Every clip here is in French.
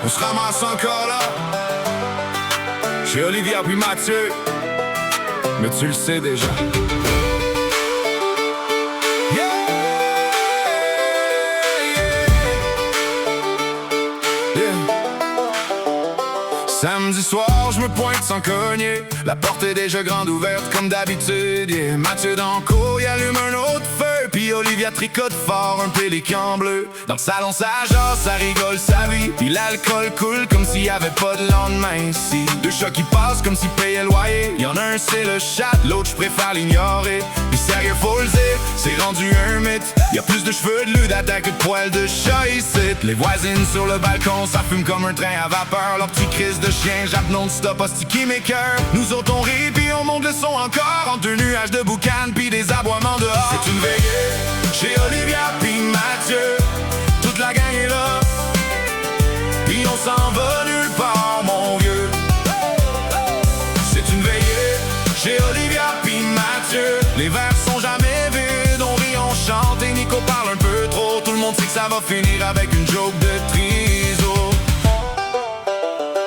On se ramasse encore là, chez Olivia puis Mathieu, mais tu le sais déjà. Samedi soir, je me pointe sans cogner. La porte est déjà grande ouverte comme d'habitude. Mathieu dans le cours, il allume un autre feu. Puis Olivia tricote fort un pélican bleu. Dans le salon, ça jase, ça rigole sa vie. Puis l'alcool coule comme s'il y avait pas de lendemain ici. Deux chats qui passent comme s'ils payaient le loyer. Y'en a un, c'est le chat, l'autre, je préfère l'ignorer. Puis sérieux, faut le dire, c'est rendu un mythe. Y'a plus de cheveux de ludattaque que de poils de chat ici. Les voisines sur le balcon, ça fume comme un train à vapeur. Leur petit crise de chien, jappe non-stop, hostie qui m'écœure. Nous autres on rit puis on monte le son encore. Entre deux nuages de boucan puis des aboiements dehors. C'est une veillée chez Olivia puis Mathieu. Toute la gang est là, puis on s'en va nulle part mon vieux. C'est une veillée chez Olivia puis Mathieu. Les verres sont jamais vides, on rit, on chante et Nico parle un peu trop. Tout le monde sait que ça va finir avec une joke de triso.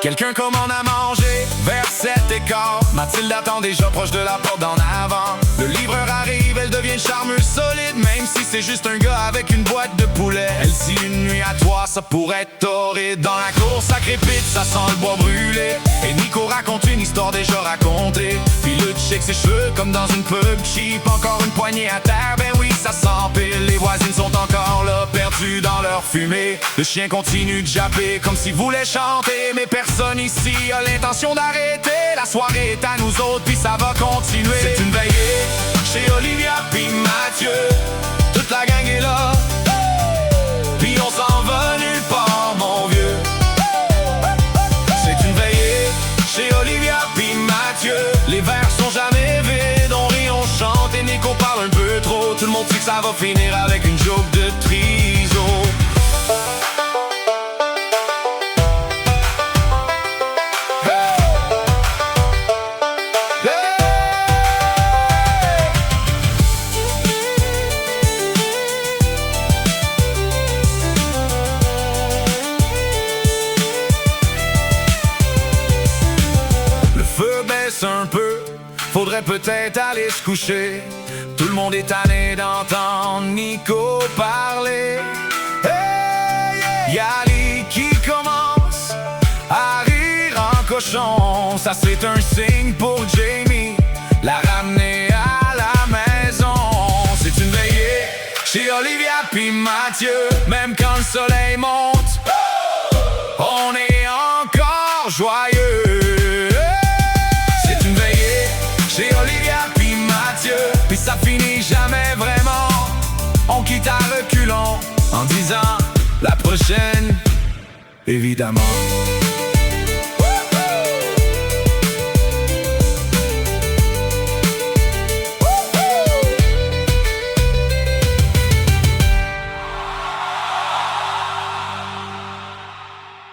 Quelqu'un commande à manger vers 7h15. Mathilde attend déjà proche de la porte d'en avant. Le livreur arrive, elle devient charmeuse solide. Même si c'est juste un gars avec une boîte de poulet. Elle dit une nuit à toi, ça pourrait être torride. Dans la cour, ça crépite, ça sent le bois brûlé. Et Nico raconte une histoire déjà racontée. Puis le check ses cheveux comme dans une pub cheap. Encore une poignée à terre, ben oui, ça s'empile. Les voisines sont encore là, perdues dans leur fumée. Le chien continue de japper comme s'il voulait chanter. Mais personne ici a l'intention d'arrêter. La soirée est à nous autres, puis ça va continuer. C'est une veillée chez Olivia puis Mathieu. Toute la gang est là, puis on s'en va nulle part mon vieux. C'est une veillée chez Olivia puis Mathieu. Les verres sont jamais vides, on rit, on chante et Nico parle un peu trop. Tout le monde sait que ça va finir avec une joke de triso. Un peu, faudrait peut-être aller se coucher. Tout le monde est tanné d'entendre Nico parler. Hey, y'a Lee qui commence à rire en cochon. Ça c'est un signe pour Jamie, la ramener à la maison. C'est une veillée chez Olivia puis Mathieu. Même quand le soleil monte, on est encore joyeux. Chez Olivia puis Mathieu, puis ça finit jamais vraiment. On quitte à reculons en disant la prochaine, évidemment.